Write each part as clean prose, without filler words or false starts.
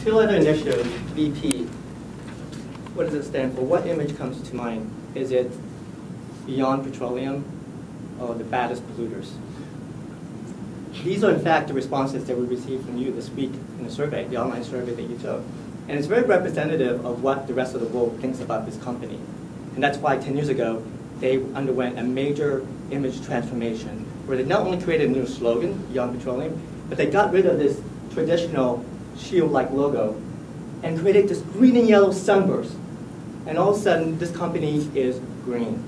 two-letter initial, BP. What does it stand for? What image comes to mind? Is it beyond petroleum or the baddest polluters? These are in fact the responses that we received from you this week in the survey, the online survey that you took. And it's very representative of what the rest of the world thinks about this company. And that's why 10 years ago, they underwent a major image transformation where they not only created a new slogan, Beyond Petroleum, but they got rid of this traditional shield-like logo and created this green and yellow sunburst. And all of a sudden, this company is green.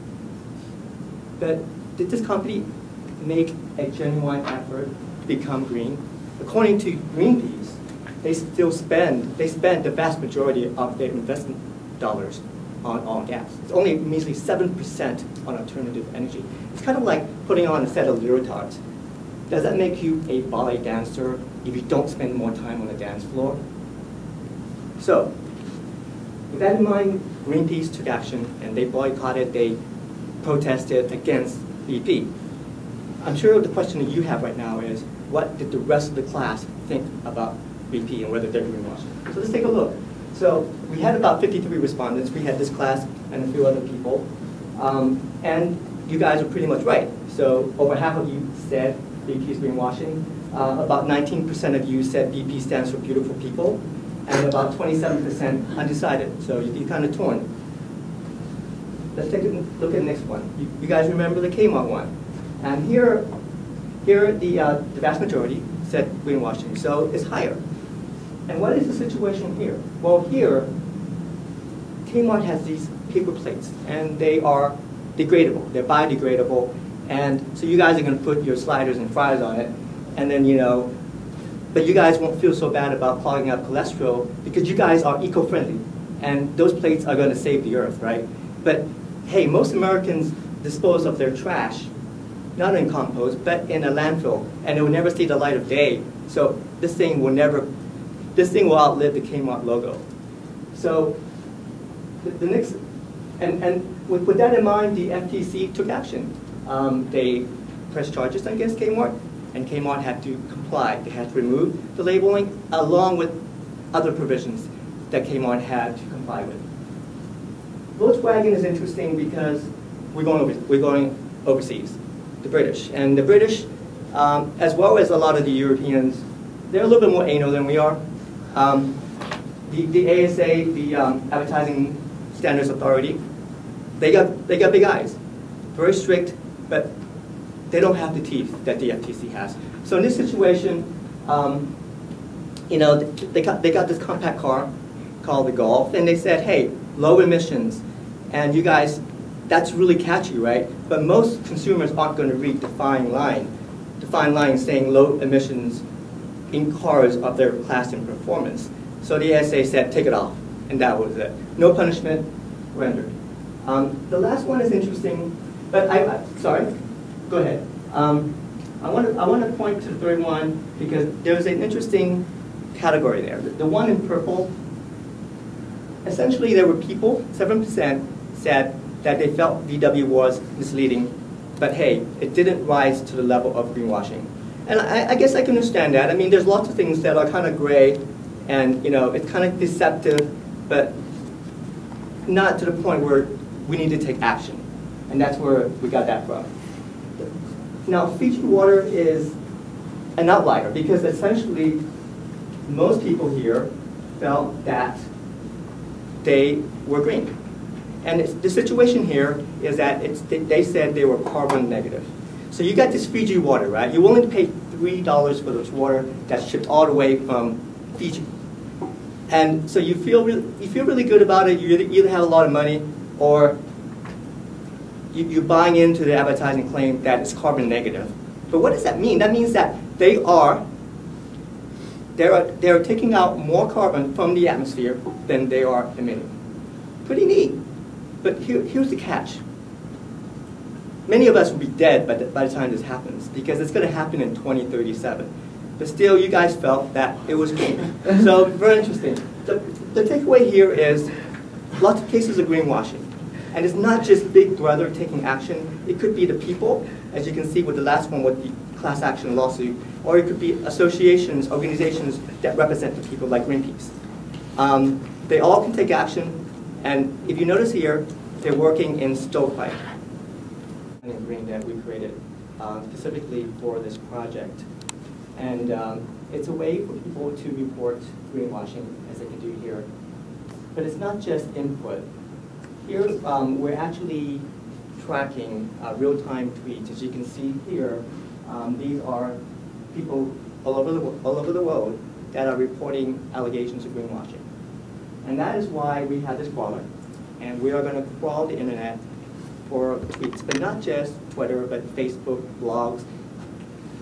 But did this company make a genuine effort to become green? According to Greenpeace, they spend the vast majority of their investment dollars on oil and gas. It's only measly 7% on alternative energy. It's kind of like putting on a set of leotards. Does that make you a ballet dancer if you don't spend more time on the dance floor? So, with that in mind, Greenpeace took action and they boycotted, they protested against BP. I'm sure the question that you have right now is, what did the rest of the class think about BP and whether they're greenwashing? So let's take a look. So we had about 53 respondents. We had this class and a few other people. And you guys are pretty much right. So over half of you said BP is greenwashing. About 19% of you said BP stands for beautiful people. And about 27% undecided. So you're kind of torn. Let's take a look at the next one. You guys remember the Kmart one. And here the vast majority said greenwashing. So it's higher. And what is the situation here? Well, here, Kmart has these paper plates, and they are degradable. They're biodegradable, and so you guys are going to put your sliders and fries on it, and then, but you guys won't feel so bad about clogging up cholesterol because you guys are eco-friendly, and those plates are going to save the earth, right? But hey, most Americans dispose of their trash, not in compost, but in a landfill, and it will never see the light of day. So this thing will outlive the Kmart logo. So the next, and with that in mind, the FTC took action. They pressed charges against Kmart, and Kmart had to comply. They had to remove the labeling along with other provisions that Kmart had to comply with. Volkswagen is interesting because we're going overseas, the British. And the British, as well as a lot of the Europeans, they're a little bit more anal than we are. The ASA, the Advertising Standards Authority, they got big eyes. Very strict, but they don't have the teeth that the FTC has. So in this situation, they got this compact car called the Golf, and they said, hey, low emissions, and you guys, that's really catchy, right? But most consumers aren't going to read the fine line saying low emissions in cars of their class and performance. So the ASA said, take it off, and that was it. No punishment rendered. The last one is interesting, but sorry, go ahead. I want to point to the third one because there's an interesting category there. The one in purple, essentially there were people, 7% said that they felt VW was misleading, but hey, it didn't rise to the level of greenwashing. And I guess I can understand that. I mean, there's lots of things that are kind of gray, and it's kind of deceptive, but not to the point where we need to take action. And that's where we got that from. Now, Fiji water is an outlier because essentially most people here felt that they were green. And the situation here is that they said they were carbon negative. So you got this Fiji water, right? You're willing to pay $3 for this water that's shipped all the way from Fiji. And so you feel really good about it. You either have a lot of money or you're buying into the advertising claim that it's carbon negative. But what does that mean? That means that they are taking out more carbon from the atmosphere than they are emitting. Pretty neat. But here's the catch. Many of us will be dead by the time this happens because it's going to happen in 2037. But still, you guys felt that it was green. So very interesting. The takeaway here is lots of cases of greenwashing. And it's not just Big Brother taking action. It could be the people, as you can see with the last one with the class action lawsuit, or it could be associations, organizations that represent the people like Greenpeace. They all can take action, and if you notice here, they're working in stovepipe and green that we created specifically for this project. And it's a way for people to report greenwashing, as they can do here. But it's not just input. Here, we're actually tracking real-time tweets. As you can see here, these are people all over the world that are reporting allegations of greenwashing. And that is why we have this crawler. And we are going to crawl the internet for tweets, but not just Twitter, but Facebook, blogs,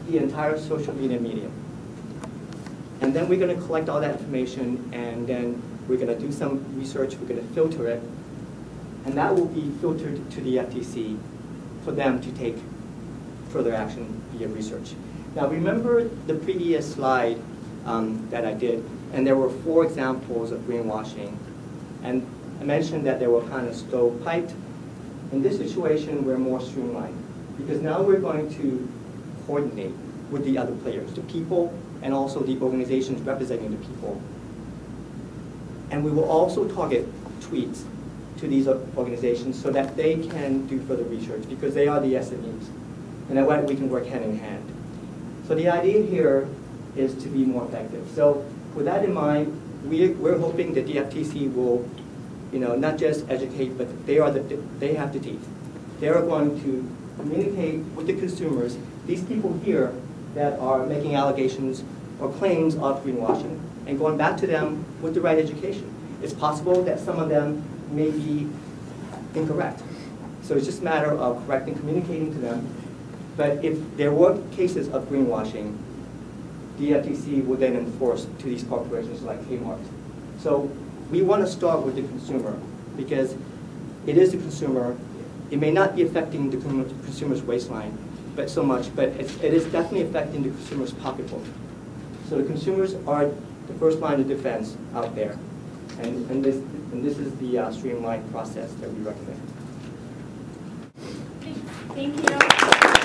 the entire social media medium. And then we're going to collect all that information, and then we're going to do some research, we're going to filter it, and that will be filtered to the FTC for them to take further action via research. Now remember the previous slide that I did, and there were 4 examples of greenwashing, and I mentioned that they were kind of stovepiped. In this situation, we're more streamlined, because now we're going to coordinate with the other players, the people, and also the organizations representing the people. And we will also target tweets to these organizations so that they can do further research, because they are the SMEs. And that way we can work hand in hand. So the idea here is to be more effective. So with that in mind, we're hoping that the FTC will, not just educate, but they have the teeth. They are going to communicate with the consumers, these people here that are making allegations or claims of greenwashing, and going back to them with the right education. It's possible that some of them may be incorrect. So it's just a matter of correcting, communicating to them. But if there were cases of greenwashing, the FTC would then enforce to these corporations like Kmart. So we want to start with the consumer, because it is the consumer. It may not be affecting the consumer's waistline but it is definitely affecting the consumer's pocketbook. So the consumers are the first line of defense out there. And this is the streamlined process that we recommend. Thank you.